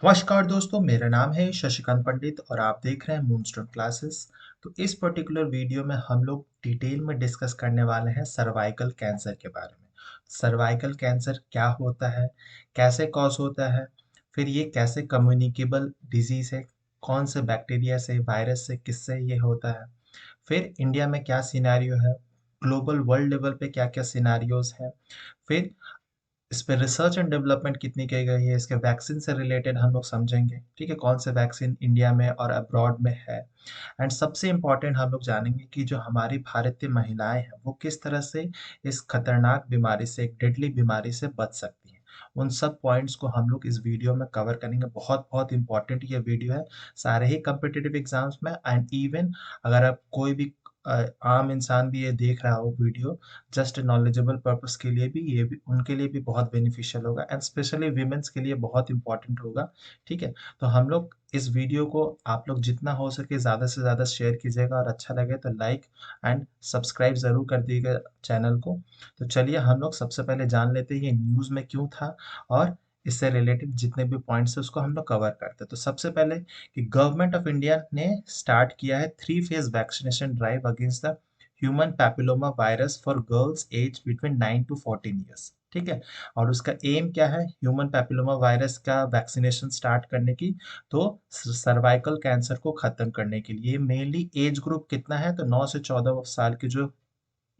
नमस्कार दोस्तों, मेरा नाम है शशिकांत पंडित और आप देख रहे हैं मूनस्टोन क्लासेस। तो इस पर्टिकुलर वीडियो में हम लोग डिटेल में डिस्कस करने वाले हैं सर्वाइकल कैंसर के बारे में। सर्वाइकल कैंसर क्या होता है, कैसे कॉज होता है, फिर ये कैसे कम्युनिकेबल डिजीज है, कौन से बैक्टीरिया से, वायरस से, किससे ये होता है, फिर इंडिया में क्या सिनेरियो है, ग्लोबल वर्ल्ड लेवल पे क्या क्या सिनेरियोज हैं, फिर इस पे रिसर्च एंड डेवलपमेंट कितनी की गई है, इसके वैक्सीन से रिलेटेड हम लोग समझेंगे। ठीक है, कौन से वैक्सीन इंडिया में और अब्रॉड में है। एंड सबसे इम्पोर्टेंट हम लोग जानेंगे कि जो हमारी भारतीय महिलाएं हैं वो किस तरह से इस खतरनाक बीमारी से, एक डेडली बीमारी से बच सकती हैं। उन सब पॉइंट्स को हम लोग इस वीडियो में कवर करेंगे। बहुत बहुत इंपॉर्टेंट ये वीडियो है सारे ही कम्पिटिटिव एग्जाम्स में। एंड इवन अगर आप कोई भी आम इंसान भी ये देख रहा हो वीडियो, जस्ट नॉलेजेबल पर्पस के लिए भी, ये भी उनके लिए भी बहुत बेनिफिशियल होगा एंड स्पेशली वीमेंस के लिए बहुत इंपॉर्टेंट होगा। ठीक है, तो हम लोग इस वीडियो को आप लोग जितना हो सके ज़्यादा से ज़्यादा शेयर कीजिएगा और अच्छा लगे तो लाइक एंड सब्सक्राइब ज़रूर कर दीजिएगा चैनल को। तो चलिए हम लोग सबसे पहले जान लेते हैं ये न्यूज़ में क्यों था और इससे रिलेटेड जितने भी पॉइंट्स है उसको हम लोग कवर करते हैं। तो सबसे पहले कि गवर्नमेंट ऑफ इंडिया ने स्टार्ट किया है 3 phase vaccination drive against the human papilloma virus for girls age between 9 to 14 years. ठीक है, और उसका एम क्या है ह्यूमन पैपिलोमा वायरस का वैक्सीनेशन स्टार्ट करने की? तो सर्वाइकल कैंसर को खत्म करने के लिए। मेनली एज ग्रुप कितना है, तो 9 से 14 साल की जो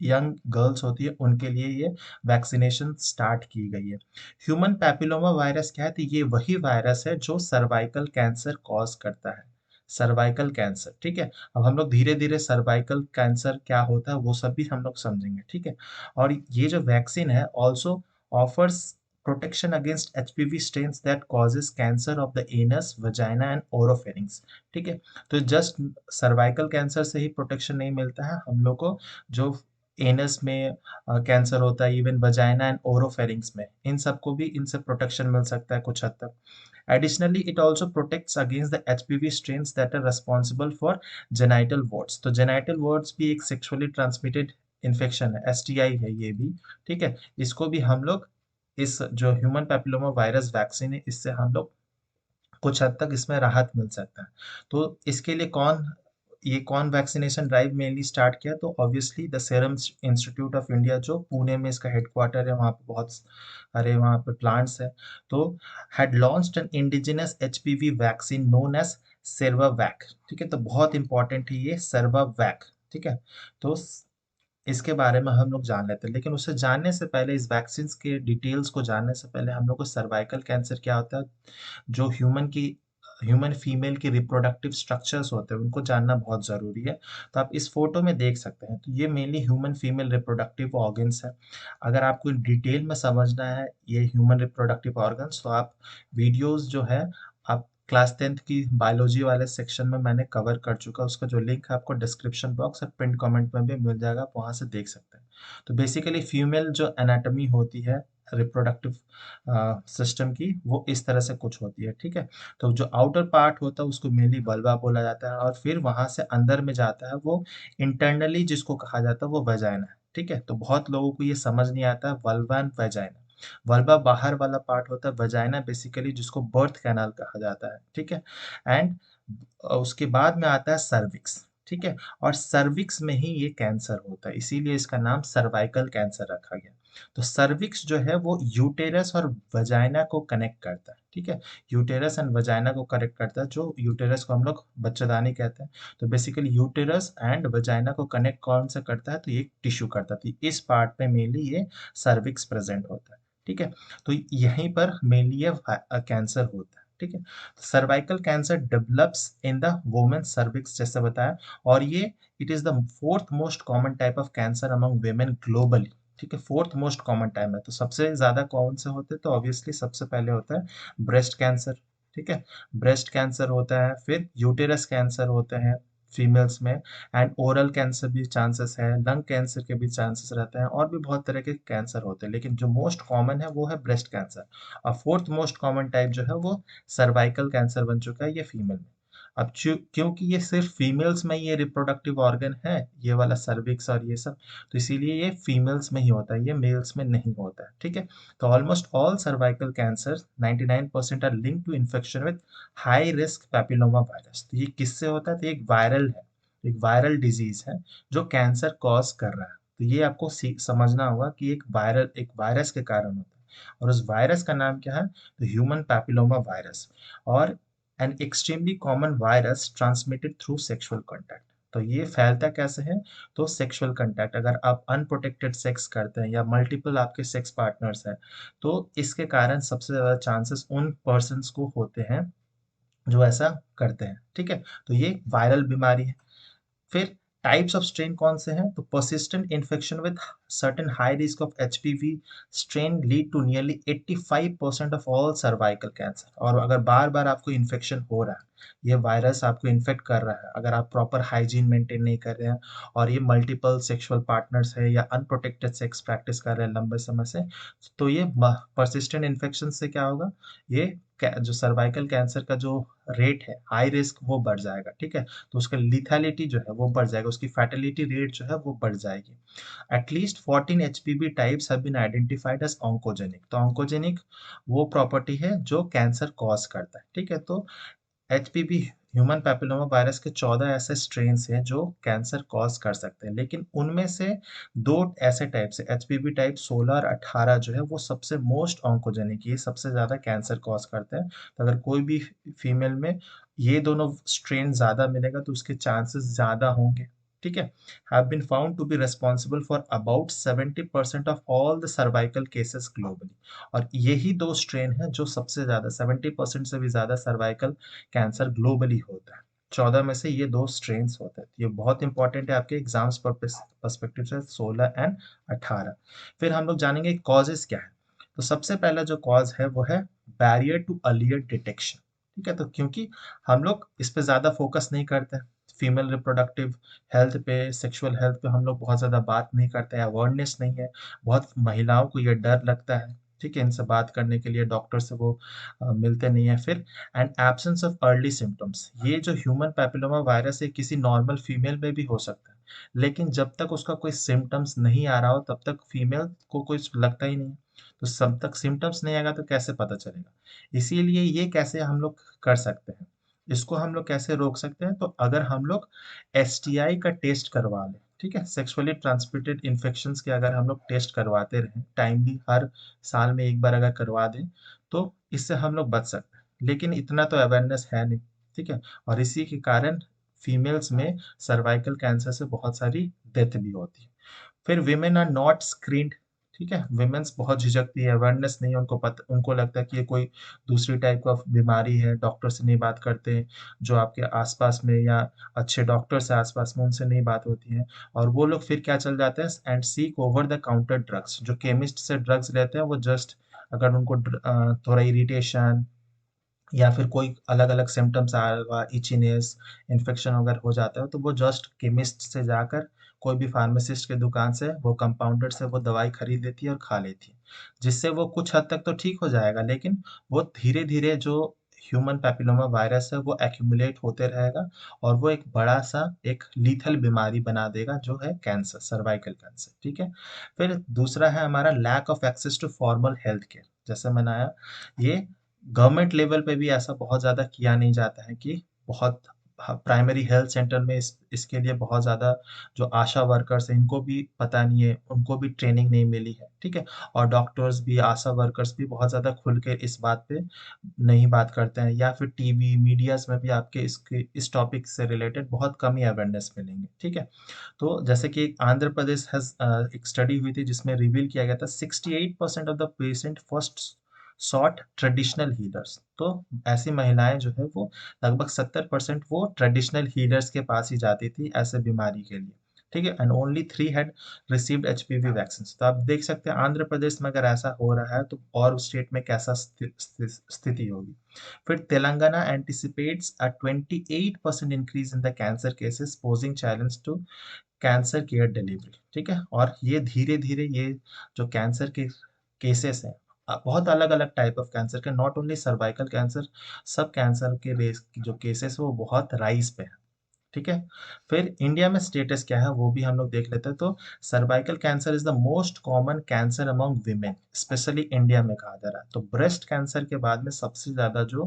यंग गर्ल्स होती है उनके लिए ये वैक्सीनेशन स्टार्ट की गई है। ह्यूमन पैपिलोमा वायरस क्या है, तो ये वही वायरस है जो सर्वाइकल कैंसर कॉज करता है। सर्वाइकल कैंसर, ठीक है। अब हम लोग धीरे धीरे सर्वाइकल कैंसर क्या होता है वो सब भी हम लोग समझेंगे। ठीक है, और ये जो वैक्सीन है also offers protection against HPV strains that causes cancer of the anus, vagina and oropharynx. ठीक है, तो जस्ट सर्वाइकल कैंसर से ही प्रोटेक्शन नहीं मिलता है हम लोग को, जो एनस में कैंसर होता है, इवन वजाइना एंड ओरोफेरिंक्स में, इन सबको भी इनसे प्रोटेक्शन मिल सकता है कुछ हद तक। Additionally, it also protects against the HPV strains that are responsible for genital warts। तो genital warts भी एक sexually transmitted infection है, STI है ये भी। ठीक है, इसको भी हम लोग इस जो ह्यूमन पैपिलोमा वायरस वैक्सीन है इससे हम लोग कुछ हद तक इसमें राहत मिल सकता है। तो इसके लिए कौन वैक्सीनेशन ड्राइव मेनली स्टार्ट किया? तो obviously the serum institute of India, जो पुणे में इसका हेडक्वार्टर है, वहाँ पे बहुत सारे वहाँ पे प्लांट्स है। तो had launched an indigenous HPV vaccine known as Cervavac. ठीक है, तो बहुत इंपॉर्टेंट है ये सर्वावैक। ठीक है, तो इसके बारे में हम लोग जान लेते हैं, लेकिन उसे जानने से पहले, इस वैक्सीन के डिटेल्स को जानने से पहले हम लोग को सर्वाइकल कैंसर क्या होता है, जो ह्यूमन फीमेल के रिप्रोडक्टिव स्ट्रक्चर्स होते हैं उनको जानना बहुत ज़रूरी है। तो आप इस फोटो में देख सकते हैं, तो ये mainly human female reproductive organs है। अगर आपको डिटेल में समझना है ये ह्यूमन रिप्रोडक्टिव ऑर्गन्स, तो आप वीडियोस जो है आप क्लास 10th की बायोलॉजी वाले सेक्शन में मैंने कवर कर चुका, उसका जो लिंक है आपको डिस्क्रिप्शन बॉक्स और पिन कमेंट में भी मिल जाएगा, आप वहाँ से देख सकते हैं। तो बेसिकली फीमेल जो एनाटॉमी होती है रिप्रोडक्टिव सिस्टम की, वो इस तरह से कुछ होती है। ठीक है, तो जो आउटर पार्ट होता है उसको मेनली वल्वा बोला जाता है, और फिर वहां से अंदर में जाता है वो इंटरनली जिसको कहा जाता है वो वजाइना है। ठीक है, तो बहुत लोगों को ये समझ नहीं आता है वल्वा एंड वजाइना। वल्वा बाहर वाला पार्ट होता है, वजाइना बेसिकली जिसको बर्थ कैनाल कहा जाता है। ठीक है, एंड उसके बाद में आता है सर्विक्स। ठीक है, और सर्विक्स में ही ये कैंसर होता है, इसीलिए इसका नाम सर्वाइकल कैंसर रखा गया। तो सर्विक्स जो है वो यूटेरस और वजाइना को कनेक्ट करता है। ठीक है, यूटेरस एंड वजाइना को कनेक्ट करता है, जो यूटेरस को हम लोग बच्चेदानी कहते हैं। तो बेसिकली यूटेरस एंड वजाइना को कनेक्ट कौन सा करता है, तो ये टिश्यू करता है। तो इस पार्ट पे मेनली ये सर्विक्स प्रेजेंट होता है। ठीक है, तो यहीं पर मेनली ये कैंसर होता है। ठीक है, cervical cancer develops in the women cervix जैसे बताया, और ये it is the fourth most common type of cancer among women globally. ठीक है, फोर्थ मोस्ट कॉमन टाइप है। तो सबसे ज्यादा कौन से होते हैं, तो ऑब्वियसली सबसे पहले होता है ब्रेस्ट कैंसर। ठीक है, ब्रेस्ट कैंसर होता है, फिर यूटेरस कैंसर होते हैं फीमेल्स में, एंड ओरल कैंसर भी चांसेस है, लंग कैंसर के भी चांसेस रहते हैं, और भी बहुत तरह के कैंसर होते हैं, लेकिन जो मोस्ट कॉमन है वो है ब्रेस्ट कैंसर। और फोर्थ मोस्ट कॉमन टाइप जो है वो सर्वाइकल कैंसर बन चुका है ये फीमेल में। अब क्योंकि ये सिर्फ फीमेल्स में ये रिप्रोडक्टिव ऑर्गन है, ये वाला सर्विक्स और ये सब, तो इसीलिए ये फीमेल्स में ही होता है, ये मेल्स में नहीं होता है, ठीक है। तो almost all cervical cancer 99% are link to infection with high risk papilloma virus. तो ये किससे होता है? तो ये एक वायरल है, एक वायरल डिजीज है जो कैंसर कॉज कर रहा है। तो ये आपको समझना होगा कि एक वायरस के कारण होता है, और उस वायरस का नाम क्या है? तो ह्यूमन पैपिलोमा वायरस। और an extremely common virus transmitted through sexual contact. तो ये फैलता कैसे है? तो सेक्सुअल कॉन्टैक्ट, अगर आप अनप्रोटेक्टेड सेक्स करते हैं या मल्टीपल आपके सेक्स पार्टनर्स हैं, तो इसके कारण सबसे ज़्यादा चांसेस उन पर्सन्स को होते हैं जो ऐसा करते हैं, ठीक है। तो ये वायरल बीमारी है। फिर टाइप्स ऑफ स्ट्रेन कौन से हैं? तो persistent infection with certain high risk of HPV strain lead to nearly 85% of all cervical cancer. और अगर बार बार आपको इन्फेक्शन हो रहा है, ये वायरस आपको इन्फेक्ट कर रहा है, अगर आप प्रॉपर हाइजीन मेंटेन नहीं कर रहे हैं, और ये मल्टीपल सेक्सुअल पार्टनर्स है या अनप्रोटेक्टेड सेक्स प्रैक्टिस कर रहे हैं लंबे समय से, तो ये परसिस्टेंट इन्फेक्शन से क्या होगा? ये जो सर्वाइकल कैंसर का जो रेट है, हाई रिस्क, वो बढ़ जाएगा, ठीक है। तो उसका लिथैलिटी जो है वो बढ़ जाएगा, उसकी फैटेलिटी रेट जो है वो बढ़ जाएगी। At least 14 HPV types have been identified as oncogenic. तो ऑन्कोजेनिक वो प्रॉपर्टी है जो कैंसर कॉज करता है, ठीक है। तो एचपीवी, ह्यूमन पैपिलोमा वायरस के 14 ऐसे स्ट्रेन्स हैं जो कैंसर कॉज कर सकते हैं, लेकिन उनमें से दो ऐसे टाइप्स है, एचपीवी टाइप 16 और 18 जो है वो सबसे मोस्ट ऑन्कोजेनिक, ये सबसे ज़्यादा कैंसर कॉज करते हैं। तो अगर कोई भी फीमेल में ये दोनों स्ट्रेन ज़्यादा मिलेगा तो उसके चांसेस ज़्यादा होंगे, ठीक है। Have been found to be responsible for about 70% of all the cervical cases globally. और यही दो स्ट्रेन है जो सबसे ज़्यादा, 70% से भी ज़्यादा सर्वाइकल कैंसर ग्लोबली होता है। 14 में से ये दो स्ट्रेन्स होते हैं। ये बहुत इंपॉर्टेंट है आपके एग्जाम्स पर्सपेक्टिव से, 16 एंड 18। फिर हम लोग जानेंगे कॉजेज क्या है। तो सबसे पहला जो कॉज है वो है बैरियर टू अर्लियर डिटेक्शन, ठीक है। तो क्योंकि हम लोग इस पे ज़्यादा फोकस नहीं करते हैं, फीमेल रिप्रोडक्टिव हेल्थ पे, सेक्सुअल हेल्थ पे हम लोग बहुत ज़्यादा बात नहीं करते हैं, अवेयरनेस नहीं है, बहुत महिलाओं को ये डर लगता है, ठीक है, इनसे बात करने के लिए डॉक्टर से वो मिलते नहीं है। फिर and absence of early symptoms, ये जो ह्यूमन पैपिलोमा वायरस है किसी नॉर्मल फीमेल में भी हो सकता है, लेकिन जब तक उसका कोई सिम्टम्स नहीं आ रहा हो तब तक फीमेल को कुछ लगता ही नहीं। तो सब तक सिम्टम्स नहीं आएगा तो कैसे पता चलेगा? इसीलिए ये कैसे हम लोग कर सकते हैं, इसको हम लोग कैसे रोक सकते हैं? तो अगर हम लोग एसटीआई का टेस्ट करवा लें, ठीक है, सेक्सुअली ट्रांसमिटेड इन्फेक्शंस के अगर हम लोग टेस्ट करवाते रहें टाइमली, हर साल में एक बार अगर करवा दें, तो इससे हम लोग बच सकते हैं। लेकिन इतना तो अवेयरनेस है नहीं, ठीक है। और इसी के कारण फीमेल्स में सर्वाइकल कैंसर से बहुत सारी डेथ भी होती है। फिर विमेन आर नॉट स्क्रीन्ड, ठीक है, विमेन्स बहुत झिझकती है, अवेयरनेस नहीं है, उनको पता, उनको लगता है कि ये कोई दूसरी टाइप का बीमारी है, डॉक्टर से नहीं बात करते, जो आपके आसपास में या अच्छे डॉक्टर्स है आसपास में उनसे नहीं बात होती है। और वो लोग फिर क्या चल जाते हैं and seek over the counter drugs, जो केमिस्ट से ड्रग्स लेते हैं वो जस्ट, अगर उनको थोड़ा इरिटेशन या फिर कोई अलग-अलग सिम्पटम्स आएगा, इचीनेस, इन्फेक्शन अगर हो जाता है, तो वो जस्ट केमिस्ट से जाकर कोई भी फार्मासिस्ट के दुकान से, वो कंपाउंडर से वो दवाई खरीद लेती है और खा लेती है। जिससे वो कुछ हद तक तो ठीक हो जाएगा, लेकिन वो धीरे-धीरे जो ह्यूमन पैपिलोमा वायरस है वो एक्यूमुलेट होते रहेगा, और वो एक बड़ा-सा एक लीथल बीमारी बना देगा जो है कैंसर, सर्वाइकल कैंसर, ठीक है। फिर दूसरा है हमारा lack of access to formal health care. जैसे मैंने आया, ये गवर्नमेंट लेवल पे भी ऐसा बहुत ज़्यादा किया नहीं जाता है कि बहुत प्राइमरी हेल्थ सेंटर में इसके लिए बहुत ज़्यादा जो आशा वर्कर्स हैं इनको भी पता नहीं है, उनको भी ट्रेनिंग नहीं मिली है, ठीक है। और डॉक्टर्स भी, आशा वर्कर्स भी बहुत ज़्यादा खुल के इस बात पे नहीं बात करते हैं, या फिर टीवी मीडियाज में भी आपके इसके इस टॉपिक से रिलेटेड बहुत कम ही अवेयरनेस मिलेंगे, ठीक है। तो जैसे कि आंध्र प्रदेश हैज एक स्टडी हुई थी जिसमें रिवील किया गया था 68% of the patient first sought traditional healers. तो ऐसी महिलाएं जो है वो लगभग 70% वो ट्रेडिशनल हीलर्स के पास ही जाती थी ऐसे बीमारी के लिए, ठीक है। And only 3 had received HPV vaccine. तो आप देख सकते हैं आंध्र प्रदेश में अगर ऐसा हो रहा है तो और स्टेट में कैसा स्थिति होगी। फिर Telangana anticipates a 28% increase in the cancer cases posing challenge to cancer care delivery, ठीक है। और ये धीरे धीरे ये जो कैंसर के केसेस हैं बहुत अलग अलग टाइप ऑफ कैंसर के, नॉट ओनली सर्वाइकल कैंसर, सब कैंसर के रेस जो केसेस वो बहुत राइज पे है। ठीक है। फिर इंडिया में स्टेटस क्या है वो भी हम लोग देख लेते हैं। तो cervical cancer is the most common cancer among women, specially India में कहा जा रहा है। तो ब्रेस्ट कैंसर के बाद में सबसे ज्यादा जो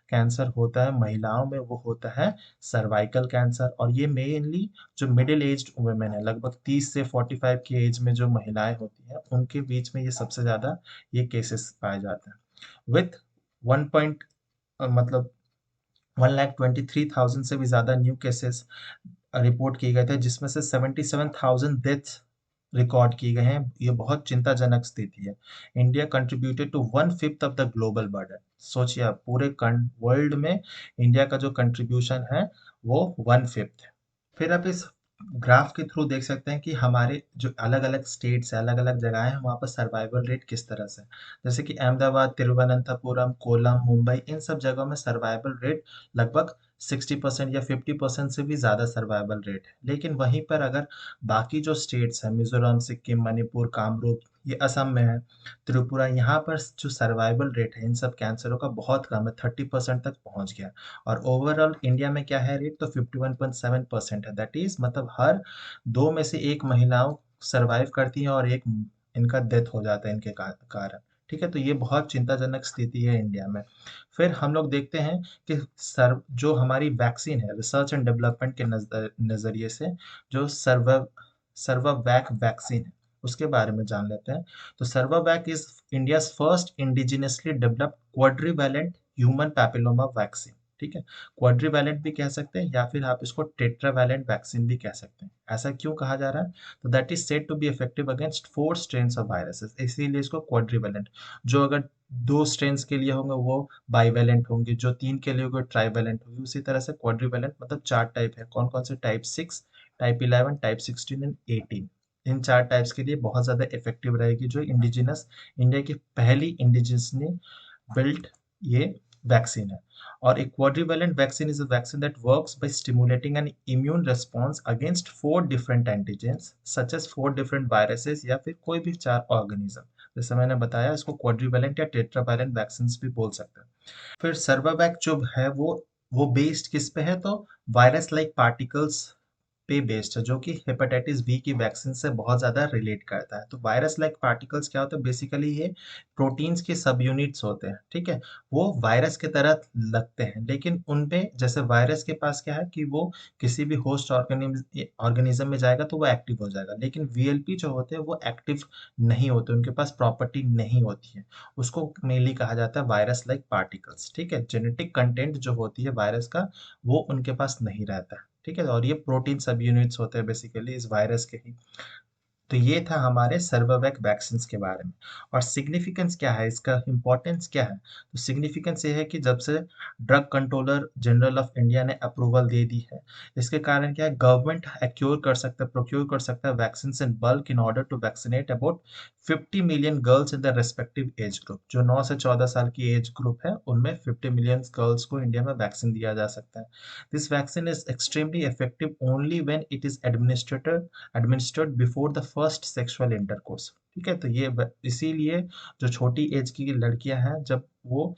कैंसर होता है महिलाओं में वो होता है सर्वाइकल कैंसर। और ये मेनली जो मिडिल एज्ड वुमेन है, लगभग 30 से 45 की एज में जो महिलाएं होती हैं उनके बीच में ये सबसे ज्यादा ये केसेस पाए जाते हैं। विथ 1 पॉइंट मतलब 1,23,000 से भी ज्यादा न्यू केसेस रिपोर्ट किए गए थे, जिसमें से 77,000 डेथ्स रिकॉर्ड किए गए हैं। ये बहुत चिंताजनक स्थिति है। India contributed to 1/5 of the global burden. सोचिए आप, पूरे वर्ल्ड में इंडिया का जो कंट्रीब्यूशन है वो 1/5 है। फिर आप इस ग्राफ के थ्रू देख सकते हैं कि हमारे जो अलग अलग स्टेट्स है, अलग अलग जगह है, वहाँ पर सर्वाइवल रेट किस तरह से है। जैसे कि अहमदाबाद, तिरुवनंतपुरम, कोलम, मुंबई, इन सब जगहों में सर्वाइवल रेट लगभग 60% या 50% से भी ज़्यादा सर्वाइवल रेट है। लेकिन वहीं पर अगर बाकी जो स्टेट्स हैं, मिजोरम, सिक्किम, मणिपुर, कामरूप, ये असम में है, त्रिपुरा, यहाँ पर जो सर्वाइवल रेट है इन सब कैंसरों का बहुत कम है, 30% तक पहुंच गया। और ओवरऑल इंडिया में क्या है रेट, तो 51.7% है। दैट इज मतलब हर दो में से एक महिलाओं सर्वाइव करती हैं और एक इनका डेथ हो जाता है इनके कारण। ठीक है, तो ये बहुत चिंताजनक स्थिति है इंडिया में। फिर हम लोग देखते हैं कि सर जो हमारी वैक्सीन है, रिसर्च एंड डेवलपमेंट के नजरिए से जो सर्वावैक वैक्सीन है उसके बारे में जान लेते हैं। तो Cervavac is India first indigenously developed quadrivalent human papilloma vaccine. ठीक है, क्वाड्रीवैलेंट भी कह सकते हैं या फिर आप इसको टेट्रावैलेंट वैक्सीन भी कह सकते हैं। ऐसा क्यों कहा जा रहा है, तो that is said to be effective against 4 strains of viruses, इसीलिए इसको क्वाड्रीवैलेंट। जो अगर 2 स्ट्रेन्स के लिए होंगे वो बाइवैलेंट होंगे, जो 3 के लिए होंगे ट्राइवैलेंट होंगे। उसी तरह से क्वाड्रीवैलेंट मतलब 4 टाइप है। कौन कौन से, type 6, type 11, type 16 and 18। In 4 types के लिए बहुत ज़्यादा इफेक्टिव रहेगी, जो इंडिजिनस इंडिया की पहली इंडिजिनसली बिल्ट ये वैक्सीन है। और एक quadrivalent vaccine is a vaccine that works by stimulating an immune response against 4 different antigens such as 4 different viruses या फिर कोई भी 4 ऑर्गेनिज्म। जैसे मैंने बताया, इसको क्वाड्रीवैलेंट या टेट्रावैलेंट वैक्सीन भी बोल सकते हैं। फिर सर्वावैक जो है वो बेस्ड किस पे है, तो वायरस लाइक पार्टिकल्स पे बेस्ड है, जो कि हेपेटाइटिस बी की वैक्सीन से बहुत ज़्यादा रिलेट करता है। तो वायरस लाइक पार्टिकल्स क्या होता है, बेसिकली ये प्रोटीन्स के सब यूनिट्स होते हैं। ठीक है, वो वायरस के तरह लगते हैं, लेकिन उनपे जैसे वायरस के पास क्या है कि वो किसी भी होस्ट ऑर्गेनिज्म में जाएगा तो वो एक्टिव हो जाएगा, लेकिन वीएलपी जो होते हैं वो एक्टिव नहीं होते, उनके पास प्रॉपर्टी नहीं होती है। उसको मेनली कहा जाता है वायरस लाइक पार्टिकल्स। ठीक है, जेनेटिक कंटेंट जो होती है वायरस का वो उनके पास नहीं रहता है। ठीक है, और ये प्रोटीन सब यूनिट्स होते हैं बेसिकली इस वायरस के ही। तो ये था हमारे सर्वोवैक वैक्सीन के बारे में। और सिग्निफिकेंस क्या है, इसका इंपॉर्टेंस क्या है, तो सिग्निफिकेंस ये है कि जब से drug controller general of India ने अप्रूवल दे दी है, इसके कारण क्या है, गवर्नमेंट प्रोक्योर कर सकता है vaccine in bulk in order to vaccinate about 50 million girls in the respective age group. जो 9 से 14 साल की एज ग्रुप है उनमें 50 मिलियन गर्ल्स को इंडिया में वैक्सीन दिया जा सकता है। This vaccine is extremely effective only when it is administered before the first sexual intercourse. ठीक है, तो ये इसीलिए जो छोटी एज की लड़कियां हैं, जब वो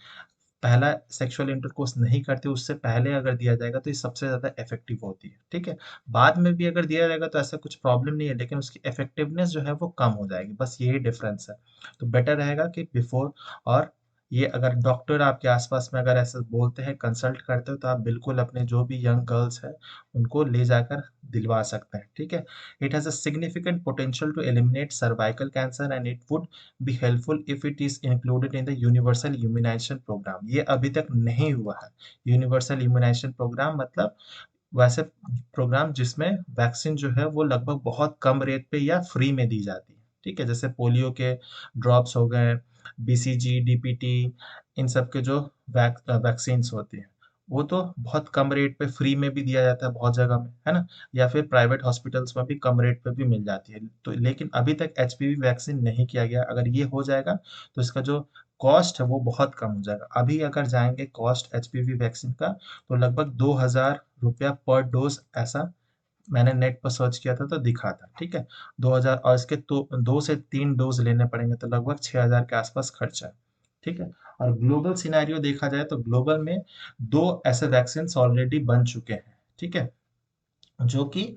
पहला सेक्सुअल इंटरकोर्स नहीं करती उससे पहले अगर दिया जाएगा तो ये सबसे ज़्यादा इफेक्टिव होती है। ठीक है, बाद में भी अगर दिया जाएगा तो ऐसा कुछ प्रॉब्लम नहीं है, लेकिन उसकी इफेक्टिवनेस जो है वो कम हो जाएगी, बस यही डिफरेंस है। तो बेटर रहेगा कि बिफोर, और ये अगर डॉक्टर आपके आसपास में अगर ऐसा बोलते हैं, कंसल्ट करते हो, तो आप बिल्कुल अपने जो भी यंग गर्ल्स हैं उनको ले जाकर दिलवा सकते हैं। ठीक है, it has a significant potential to eliminate cervical cancer and it would be helpful if it is included in the universal immunisation programme. ये अभी तक नहीं हुआ है। यूनिवर्सल इम्यूनाइजेशन प्रोग्राम मतलब वैसे प्रोग्राम जिसमें वैक्सीन जो है वो लगभग बहुत कम रेट पे या फ्री में दी जाती है। ठीक है, जैसे पोलियो के ड्रॉप्स हो गए, बीसीजी, डीपीटी, इन सब के जो वैक्सीन्स होती हैं वो तो बहुत कम रेट पे फ्री में भी दिया जाता है बहुत जगह में, है ना, या फिर प्राइवेट हॉस्पिटल्स में भी कम रेट पे भी मिल जाती है। तो लेकिन अभी तक एचपीवी वैक्सीन नहीं किया गया। अगर ये हो जाएगा तो इसका जो कॉस्ट है वो बहुत कम हो जाएगा। अभी अगर जाएंगे कॉस्ट एचपीवी वैक्सीन का, तो लगभग 2,000 रुपया पर डोज ऐसा मैंने नेट पर सर्च किया था तो दिखा था, ठीक है। 2000, और इसके तो 2 से 3 डोज लेने पड़ेंगे तो लगभग 6000 के आसपास खर्चा है, ठीक है। और ग्लोबल सिनेरियो देखा जाए तो ग्लोबल में 2 ऐसे वैक्सीन ऑलरेडी बन चुके हैं, ठीक है, जो कि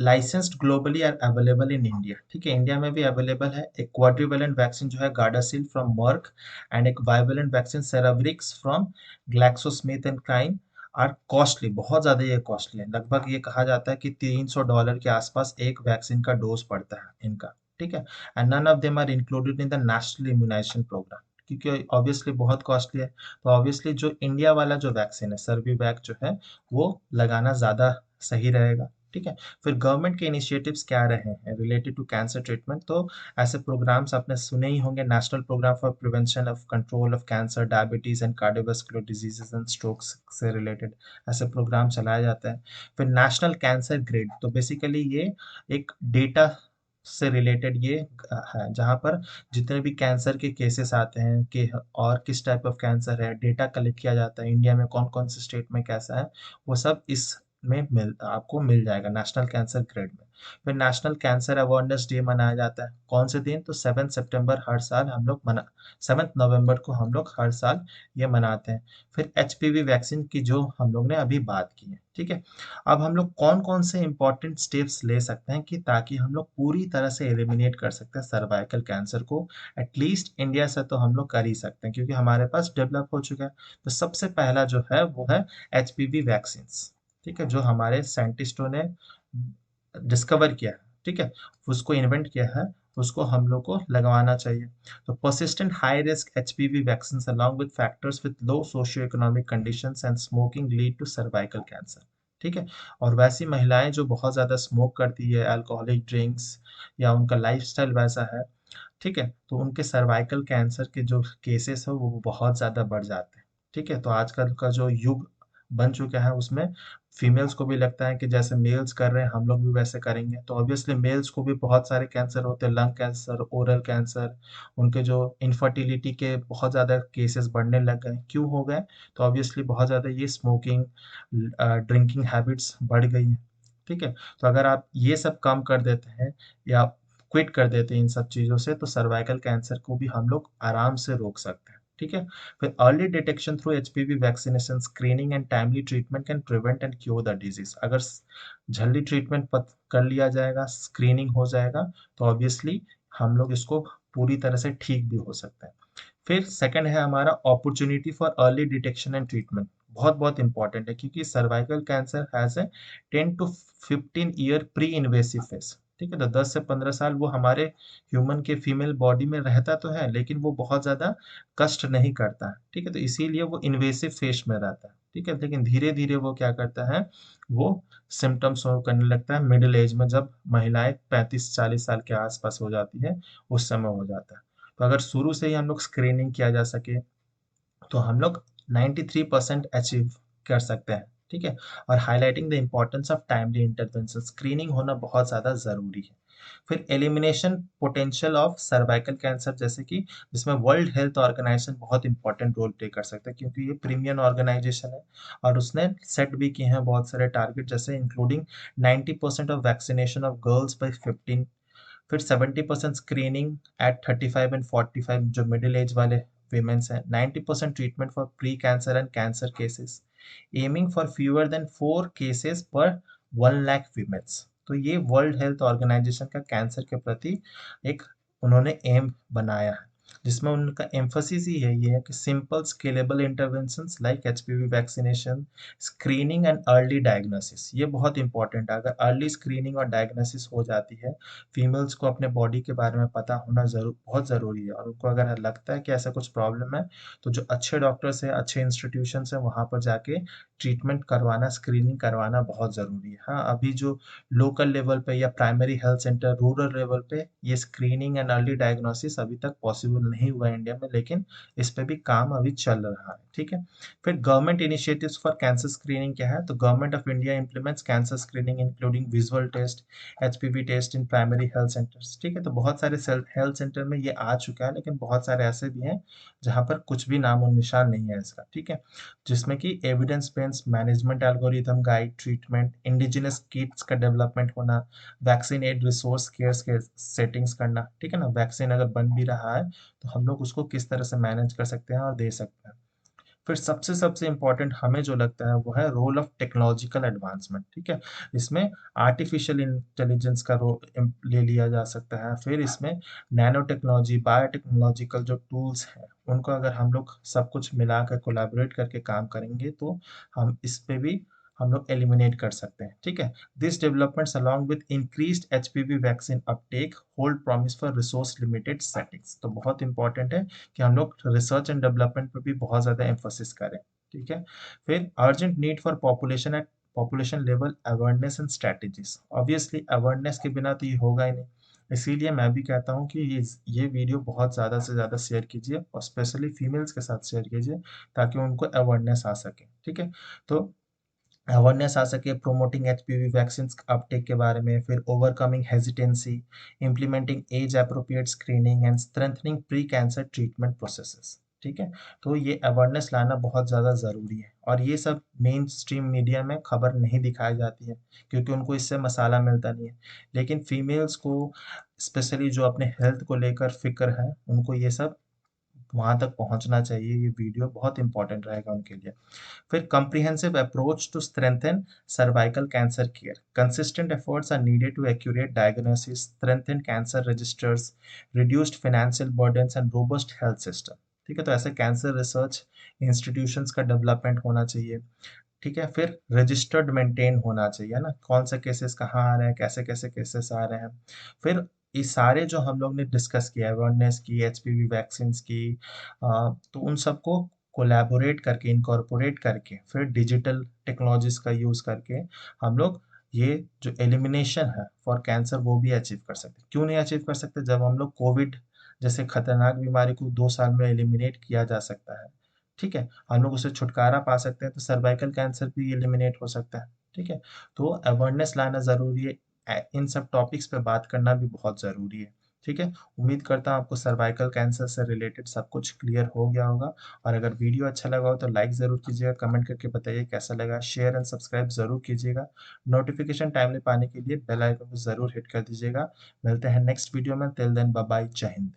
licensed globally are available in India, ठीक है। इंडिया में भी अवेलेबल है। एक क्वाड्रिवेलेंट वैक्सीन जो है गार्डासिल फ्रॉम मर्क, एंड एक bivalent vaccine Cervarix from GlaxoSmithKline. Are costly, बहुत ज़्यादा ये कॉस्टली है। लगभग ये कहा जाता है कि $300 के आसपास एक वैक्सीन का डोज पड़ता है इनका, ठीक है। And none of them are included in the national immunisation programme, क्योंकि ऑब्वियसली बहुत कॉस्टली है। तो ऑब्वियसली जो इंडिया वाला जो वैक्सीन है सर्विवैक जो है वो लगाना ज़्यादा सही रहेगा, ठीक है। फिर गवर्नमेंट के इनिशिएटिव्स क्या रहे हैं रिलेटेड टू कैंसर ट्रीटमेंट, तो ऐसे प्रोग्राम्स आपने सुने ही होंगे। National programme for prevention of control of cancer, diabetes and cardiovascular diseases and strokes से रिलेटेड ऐसे प्रोग्राम चलाया जाता है। फिर नेशनल कैंसर ग्रिड, तो बेसिकली ये एक डेटा से रिलेटेड ये है, जहाँ पर जितने भी कैंसर के केसेस आते हैं कि और किस टाइप ऑफ कैंसर है, डेटा कलेक्ट किया जाता है इंडिया में कौन कौन से स्टेट में कैसा है, वो सब इस में आपको मिल जाएगा नेशनल कैंसर ग्रिड में। फिर नेशनल कैंसर अवेयरनेस डे मनाया जाता है, कौन से दिन, तो 7 सितंबर हर साल हम लोग मना 7 नवंबर को हम लोग हर साल ये मनाते हैं। फिर एचपीवी वैक्सीन की जो हम लोग ने अभी बात की है, ठीक है। अब हम लोग कौन कौन से इंपॉर्टेंट स्टेप्स ले सकते हैं कि ताकि हम लोग पूरी तरह से एलिमिनेट कर सकते हैं सर्वाइकल कैंसर को। एटलीस्ट इंडिया से तो हम लोग कर ही सकते हैं क्योंकि हमारे पास डेवलप हो चुका है। तो सबसे पहला जो है वो है एचपीवी वैक्सीन, ठीक है, जो हमारे साइंटिस्टों ने डिस्कवर किया है, ठीक है, उसको इन्वेंट किया है, उसको हम लोग को लगवाना चाहिए। तो persistent high risk HPV vaccine along with factors with low socioeconomic conditions and smoking lead to cervical cancer, ठीक है। और वैसी महिलाएं जो बहुत ज़्यादा स्मोक करती है, अल्कोहलिक ड्रिंक्स, या उनका लाइफस्टाइल वैसा है, ठीक है, तो उनके सर्वाइकल कैंसर के जो केसेस है वो बहुत ज़्यादा बढ़ जाते हैं, ठीक है। तो आजकल का जो युग बन चुका है उसमें फीमेल्स को भी लगता है कि जैसे मेल्स कर रहे हैं हम लोग भी वैसे करेंगे, तो ऑब्वियसली मेल्स को भी बहुत सारे कैंसर होते हैं, लंग कैंसर, ओरल कैंसर, उनके जो इनफर्टिलिटी के बहुत ज़्यादा केसेस बढ़ने लग गए। क्यों हो गए, तो ऑब्वियसली बहुत ज़्यादा ये स्मोकिंग, ड्रिंकिंग हैबिट्स बढ़ गई हैं, ठीक है। तो अगर आप ये सब कम कर देते हैं या क्विट कर देते हैं इन सब चीज़ों से, तो सर्वाइकल कैंसर को भी हम लोग आराम से रोक सकते हैं, ठीक है। फिर early detection through HPV vaccination, screening and timely treatment can prevent and cure the disease. अगर जल्दी ट्रीटमेंट कर लिया जाएगा, स्क्रीनिंग हो जाएगा, तो ऑब्वियसली हम लोग इसको पूरी तरह से ठीक भी हो सकते हैं। फिर सेकंड है हमारा opportunity for early detection and treatment, बहुत बहुत इंपॉर्टेंट है क्योंकि cervical cancer has a 10 to 15 year pre invasive face, ठीक है। तो 10 से 15 साल वो हमारे ह्यूमन के फीमेल बॉडी में रहता तो है लेकिन वो बहुत ज़्यादा कष्ट नहीं करता है, ठीक है। तो इसीलिए वो इन्वेसिव फेस में रहता है, ठीक है। लेकिन धीरे धीरे वो क्या करता है, वो सिम्टम्स शो करने लगता है मिडिल एज में, जब महिलाएं 35-40 साल के आसपास हो जाती है उस समय हो जाता है। तो अगर शुरू से ही हम लोग स्क्रीनिंग किया जा सके तो हम लोग 93% अचीव कर सकते हैं, ठीक है। और highlighting the importance of timely intervention, screening होना बहुत ज़्यादा ज़रूरी है। फिर elimination potential of cervical cancer, जैसे कि जिसमें वर्ल्ड हेल्थ ऑर्गेनाइजेशन बहुत इंपॉर्टेंट रोल प्ले कर सकता है क्योंकि ये प्रीमियम ऑर्गेनाइजेशन है और उसने सेट भी किए हैं बहुत सारे टारगेट, जैसे including 90% of vaccination of girls by 15, फिर 70% स्क्रीनिंग एट 35 एंड 45, जो मिडिल एज वाले वीमेंस हैं, 90% treatment for pre cancer and cancer cases, aiming for fewer than 4 cases पर 1 लाख वीमेंस। तो ये वर्ल्ड हेल्थ ऑर्गेनाइजेशन का कैंसर के प्रति एक उन्होंने एम बनाया है, जिसमें उनका एम्फोसिस ही है ये है कि simple scalable interventions like HPV vaccination, screening and early diagnosis, ये बहुत इंपॉर्टेंट है। अगर अर्ली स्क्रीनिंग और डायग्नोसिस हो जाती है, फीमेल्स को अपने बॉडी के बारे में पता होना बहुत ज़रूरी है, और उनको अगर लगता है कि ऐसा कुछ प्रॉब्लम है तो जो अच्छे डॉक्टर्स हैं, अच्छे इंस्टीट्यूशंस हैं, वहाँ पर जाके ट्रीटमेंट करवाना, स्क्रीनिंग करवाना बहुत ज़रूरी है। हाँ, अभी जो लोकल लेवल पे या primary health centre, rural level पे ये स्क्रीनिंग एंड अर्ली डायग्नोसिस अभी तक पॉसिबल पॉसिबल नहीं हुआ इंडिया में, लेकिन इस पे भी काम अभी चल रहा है, ठीक है। फिर government initiatives for cancer screening क्या है, तो government of India implements cancer screening including visual test, HPV test in primary health centres, ठीक है। तो बहुत सारे हेल्थ सेंटर में ये आ चुका है, लेकिन बहुत सारे ऐसे भी हैं जहाँ पर कुछ भी नामो निशान नहीं है इसका, ठीक है। जिसमें कि evidence based management algorithm, guide treatment, indigenous kits का डेवलपमेंट होना, वैक्सीन एड रिसोर्स केयर्स के सेटिंग्स करना, ठीक है ना। वैक्सीन अगर बन भी रहा है तो हम लोग उसको किस तरह से मैनेज कर सकते हैं और दे सकते हैं। फिर सबसे सबसे इम्पोर्टेंट हमें जो लगता है वो है रोल ऑफ टेक्नोलॉजिकल एडवांसमेंट, ठीक है। इसमें आर्टिफिशियल इंटेलिजेंस का रोल ले लिया जा सकता है। फिर इसमें नैनो टेक्नोलॉजी, बायोटेक्नोलॉजिकल जो टूल्स हैं उनको अगर हम लोग सब कुछ मिलाकर कोलैबोरेट करके काम करेंगे तो हम इस पे भी हम लोग एलिमिनेट कर सकते हैं, ठीक है। This developments along with increased HPV vaccine Uptake hold promise for resource limited settings. तो बहुत इंपॉर्टेंट है कि हम लोग रिसर्च एंड डेवलपमेंट पे भी बहुत ज़्यादा एम्फोसिस करें, ठीक है। फिर urgent need for population at population level awareness and strategies. Obviously awareness के बिना तो ये होगा ही नहीं, इसीलिए मैं भी कहता हूँ कि ये वीडियो बहुत ज़्यादा से ज़्यादा शेयर कीजिए और स्पेशली फीमेल्स के साथ शेयर कीजिए ताकि उनको अवेयरनेस आ सके, ठीक है। तो अवेयरनेस आ सके प्रोमोटिंग एचपीवी वैक्सीन अपटेक के बारे में, फिर overcoming hesitancy, implementing age appropriate screening and strengthening pre cancer treatment processes, ठीक है। तो ये अवेयरनेस लाना बहुत ज़्यादा ज़रूरी है और ये सब मेन स्ट्रीम मीडिया में खबर नहीं दिखाई जाती है क्योंकि उनको इससे मसाला मिलता नहीं है। लेकिन फीमेल्स को स्पेशली जो अपने हेल्थ को लेकर फिक्र है उनको ये सब वहाँ तक पहुँचना चाहिए, ये वीडियो बहुत इंपॉर्टेंट रहेगा उनके लिए। फिर comprehensive approach to strengthen cervical cancer care. Consistent efforts are needed to accurate diagnosis, strengthen cancer registers, reduced financial burdens and robust health system. ठीक है, तो ऐसे कैंसर रिसर्च इंस्टीट्यूशंस का डेवलपमेंट होना चाहिए, ठीक है। फिर रजिस्टर्ड मेंटेन होना चाहिए ना, कौन से केसेस कहाँ आ रहे हैं, कैसे कैसे केसेस आ रहे हैं। फिर ये सारे जो हम लोग ने डिस्कस किया, अवेयरनेस की, एचपीवी वैक्सीन की, तो उन सबको कोलैबोरेट करके, इनकॉर्पोरेट करके, फिर डिजिटल टेक्नोलॉजीज का यूज़ करके हम लोग ये जो एलिमिनेशन है फॉर कैंसर वो भी अचीव कर सकते। क्यों नहीं अचीव कर सकते, जब हम लोग कोविड जैसे खतरनाक बीमारी को 2 साल में एलिमिनेट किया जा सकता है, ठीक है। हम लोग उससे छुटकारा पा सकते हैं तो सर्वाइकल कैंसर भी एलिमिनेट हो सकता है, ठीक है। तो अवेयरनेस लाना ज़रूरी है, इन सब टॉपिक्स पे बात करना भी बहुत ज़रूरी है, ठीक है। उम्मीद करता हूँ आपको सर्वाइकल कैंसर से रिलेटेड सब कुछ क्लियर हो गया होगा। और अगर वीडियो अच्छा लगा हो तो लाइक ज़रूर कीजिएगा, कमेंट करके बताइए कैसा लगा, शेयर एंड सब्सक्राइब ज़रूर कीजिएगा। नोटिफिकेशन टाइमली पाने के लिए बेल आइकन को ज़रूर हिट कर दीजिएगा। मिलते हैं नेक्स्ट वीडियो में, टिल देन बाय बाय, जय हिंद।